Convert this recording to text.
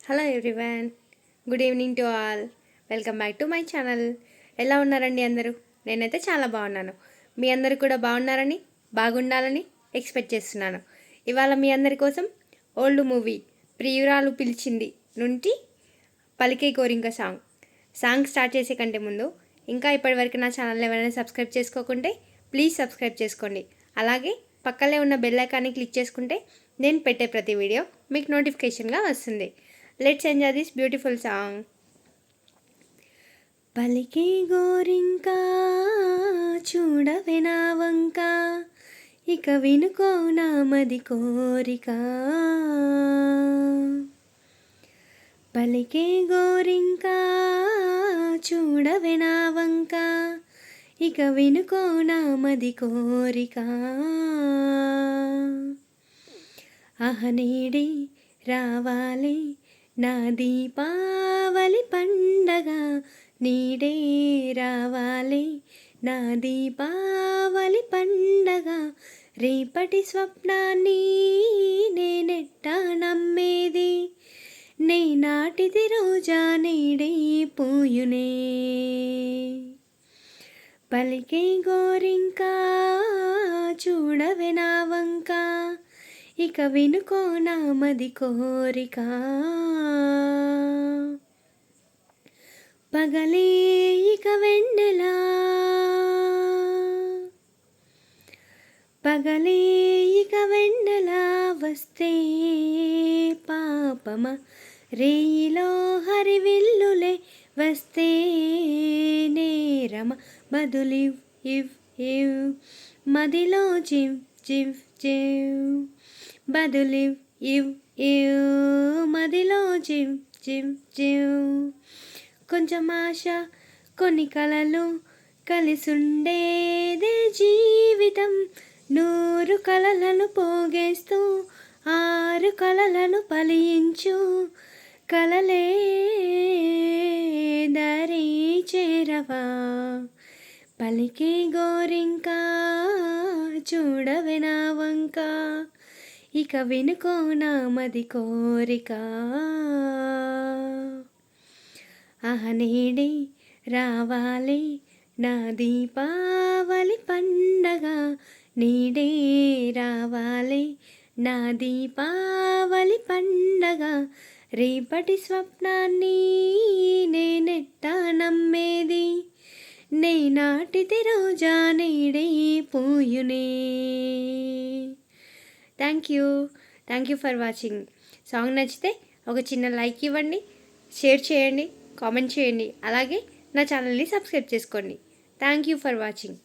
Hello everyone, good evening to all. Welcome back to my channel. ఎలా ఉన్నారండి అందరూ? నేనైతే చాలా బాగున్నాను. మీ అందరూ కూడా బాగున్నారని, బాగుండాలని ఎక్స్పెక్ట్ చేస్తున్నాను. ఇవాళ మీ అందరి కోసం ఓల్డ్ మూవీ ప్రియురాలు పిలిచింది నుండి పలికే కోరింక సాంగ్ స్టార్ట్ చేసే కంటే ముందు ఇంకా ఇప్పటివరకు నా ఛానల్ ఎవరైనా సబ్స్క్రైబ్ చేసుకోకుంటే ప్లీజ్ సబ్స్క్రైబ్ చేసుకోండి. అలాగే పక్కనే ఉన్న బెల్ ఐకాన్ని క్లిక్ చేసుకుంటే నేను పెట్టే ప్రతి వీడియో మీకు నోటిఫికేషన్గా వస్తుంది. Let's enjoy this beautiful song. పలికే గోరింకా చూడవే నా వంక, ఇక వినుకో నామది కోరిక. పలికే గోరింకా చూడవే నా వంక, ఇక వినుకో నామది కోరిక. అహనేడి రావాలి నా దీపావళి పండగ, నీడే రావాలి నా దీపావళి పండగ. రేపటి స్వప్నాన్ని నేనెట్టా నమ్మేది, నే నాటిది రోజా నేడే పూయునే. పలికే గోరింకా చూడవే నా వంక, ఇక వినుకో నామది కోరిక. పగలే ఇక వెన్నెలా, పగలే ఇక వెన్నెలా వస్తే పాపమ, రేయిలో హరివిల్లులే వస్తే నేరమ. బదులివ్ ఇవ్ ఇవ్ మదిలో జివ్ జివ్ జివ్, బదులివ్ ఇవ్ ఇవ్ మదిలో జివ్ జివ్ జివ్. కొంచెం ఆశ కొన్ని కలలు కలిసుండేదే జీవితం, 100 కలలను పోగేస్తూ 6 కలలను ఫలించు. కలలే దరి చేరవా, పలికే గోరింకా చూడవే నా వంక, ఇక వినుకో నామది కోరిక. అహనేడి రావాలి నా దీపావళి పండగ, నీడే రావాలి నా దీపావళి పండగ. రేపటి స్వప్నాన్ని నేనెట్టా నమ్మేది, నే నాటిది రోజా నేడే పూయునే. Thank you for watching. Song నచ్చితే ఒక చిన్న లైక్ ఇవ్వండి, షేర్ చేయండి, కామెంట్ చేయండి, అలాగే నా ఛానల్ని సబ్స్క్రైబ్ చేసుకోండి. Thank you for watching.